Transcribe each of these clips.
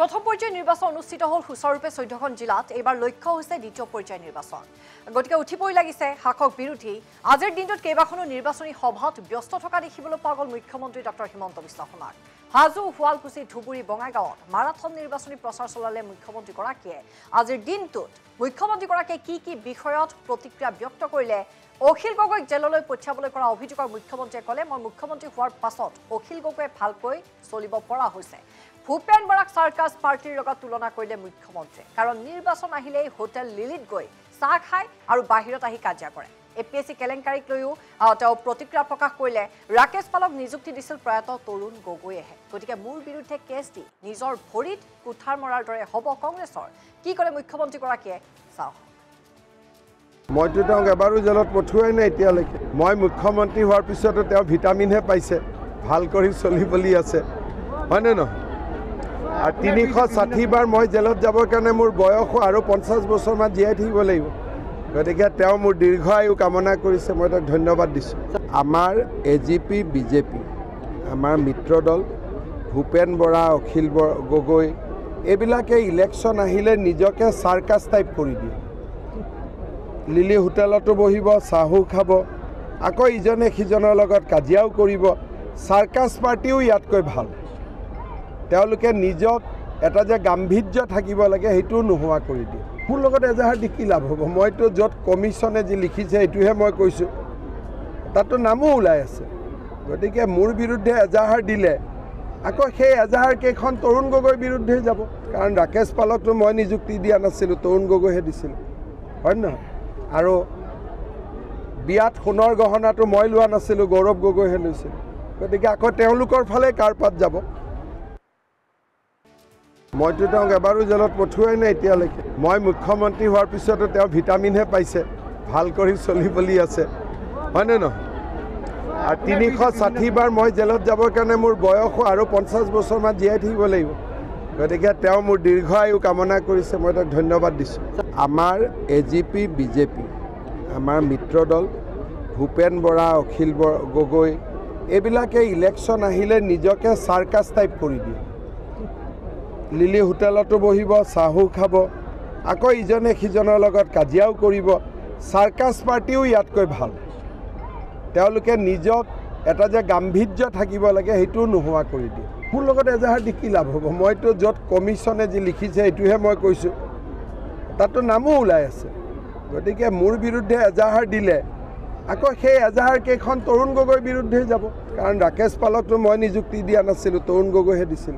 প্ৰথম পৰ্যায়ৰ নিৰ্বাচন অনুষ্ঠিত হ'ল সুচাৰুৰূপে 14খন জিলাত এইবাৰ লক্ষ্য হৈছে দ্বিতীয় পৰ্যায়ৰ নিৰ্বাচন গতিকে উঠিবই লাগিছে শাসক বিৰোধী আজিৰ দিনটোত কেইবাখনো নিৰ্বাচনী সভাত ব্যস্ত থকা দেখিবলৈ পোৱা গ'ল মুখ্যমন্ত্ৰী ডক্টৰ হিমন্ত বিশ্ব শৰ্মাক হাজো শুৱালকুছি ধুবুৰী বঙাইগাঁৱত মাৰাথন নিৰ্বাচনী প্ৰচাৰ চলালে মুখ্যমন্ত্ৰীগৰাকীয়ে আজিৰ দিনটোত মুখ্যমন্ত্ৰীগৰাকীয়ে কি বিষয়ত প্ৰতিক্ৰিয়া ব্যক্ত কৰিলে অখিল গগৈক জেললৈ পঠিয়াবলৈ কৰা অভিযোগৰ মুখ্যমন্ত্ৰীয়ে ক'লে মই মুখ্যমন্ত্ৰী হোৱাৰ পাছত অখিল গগৈয়ে ভালকৈ চলিব পৰা হৈছে ভূপেন বৰাক সাৰ্কাছ পাৰ্টিৰ লগত তুলনা কৰিলে মুখ্যমন্ত্ৰী কাৰণ নিৰ্বাচন আহিলেই হোটেল লিলিত গৈ চাহ খায় আৰু বাহিৰত আহি কাজিয়া কৰে এপিএছচি কেলেংকাৰীক লৈও তেওঁ প্ৰতিক্ৰিয়া প্ৰকাশ কৰিলে ৰাকেশ পালক নিযুক্তি দিছিল প্ৰয়াত তৰুণ গগৈয়েহে গতিকে মোৰ বিৰুদ্ধে কেছ দি নিজৰ ভৰিত কুঠাৰ মৰাৰ দৰে হ'ব কংগ্ৰেছৰ কি ক'লে মুখ্যমন্ত্ৰীগৰাকীয়ে চাওক মইতো তেওঁক এবাৰো জেলত পঠুৱাই নাই এতিয়ালৈকে মই মুখ্যমন্ত্ৰী হোৱাৰ পিছতো তেওঁ ভিটামিনহে পাইছে ভাল কৰি চলিবলি আছে হয়নে নহয় আৰু 360 বাৰ মই জেলত যাবৰ কাৰণে মোৰ বয়স আৰু 50 বছৰমান জীয়াই থাকিব লাগিব গতিকে তেওঁ মোৰ দীৰ্ঘ আয়ু কামনা কৰিছে মই তাক ধন্যবাদ দিছোঁ আমাৰ এজিপি বিজেপি আমাৰ মিত্ৰ দল ভূপেন বৰা অখিল গগৈ এইবিলাকে ইলেকশ্যন আহিলে নিজকে সাৰ্কাছ টাইপ কৰি দিয়ে লিলি হোটেলতো বহিব চাহো খাব আকৌ ইজনে সিজনৰ লগত কাজিয়াও কৰিব সাৰ্কাছ পাৰ্টিও ইয়াতকৈ ভাল তেওঁলোকে নিজক এটা যে গাম্ভীৰ্য থাকিব লাগে সেইটোও নোহোৱা কৰি দিয়ে মোৰ লগত এজাহাৰ দি কি লাভ হ'ব মইতো য'ত কমিশ্যনে যি লিখিছে এইটোহে মই কৈছোঁ তাতো নামো ওলাই আছে গতিকে মোৰ বিৰুদ্ধে এজাহাৰ দিলে আকৌ সেই এজাহাৰ কেইখন তৰুণ গগৈৰ বিৰুদ্ধে যাব কাৰণ ৰাকেশ পালকটো মই নিযুক্তি দিয়া নাছিলোঁ তৰুণ গগৈহে দিছিল হয় নহয় আৰু বিয়াত সোণৰ গহনাটো মই লোৱা নাছিলোঁ গৌৰৱ গগৈহে লৈছিল গতিকে আকৌ তেওঁলোকৰ ফালে কাৰপাত যাব মইতো তেওঁক এবাৰো জেলত পঠুৱাই নাই এতিয়ালৈকে মই মুখ্যমন্ত্ৰী হোৱাৰ পিছতো তেওঁ ভিটামিনহে পাইছে ভাল কৰি চলিবলি আছে হয়নে নহয় আৰু 360 বাৰ মই জেলত যাবৰ কাৰণে মোৰ বয়স আৰু 50 বছৰমান জীয়াই থাকিব লাগিব গতিকে তেওঁ মোৰ দীৰ্ঘ আয়ু কামনা কৰিছে মই তাক ধন্যবাদ দিছোঁ আমাৰ এজিপি বিজেপি আমাৰ মিত্ৰ দল ভূপেন বৰা অখিল গগৈ এইবিলাকে ইলেকশ্যন আহিলে নিজকে সাৰ্কাছ টাইপ কৰি দিয়ে লিলি হোটেলতো বহিব চাহো খাব আকৌ ইজনে সিজনৰ লগত কাজিয়াও কৰিব সাৰ্কাছ পাৰ্টিও ইয়াতকৈ ভাল তেওঁলোকে নিজক এটা যে গাম্ভীৰ্য থাকিব লাগে সেইটোও নোহোৱা কৰি দিয়ে মোৰ লগত এজাহাৰ দি কি লাভ হ'ব মইতো য'ত কমিশ্যনে যি লিখিছে এইটোহে মই কৈছোঁ তাতো নামো ওলাই আছে গতিকে মোৰ বিৰুদ্ধে এজাহাৰ দিলে আকৌ সেই এজাহাৰ কেইখন তৰুণ গগৈৰ বিৰুদ্ধে যাব কাৰণ ৰাকেশ পালকটো মই নিযুক্তি দিয়া নাছিলোঁ তৰুণ গগৈহে দিছিল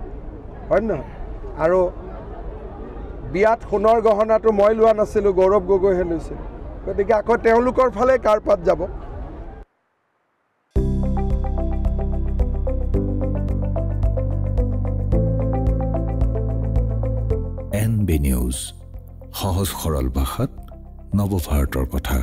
হয় নহয় আৰু বিয়াত সোণৰ গহনাটো মই লোৱা নাছিলোঁ গৌৰৱ গগৈহে লৈছিল গতিকে আকৌ তেওঁলোকৰ ফালে কাৰপাত যাব NB নিউজ সহজ সৰল ভাষাত নৱভাৰতৰ কথা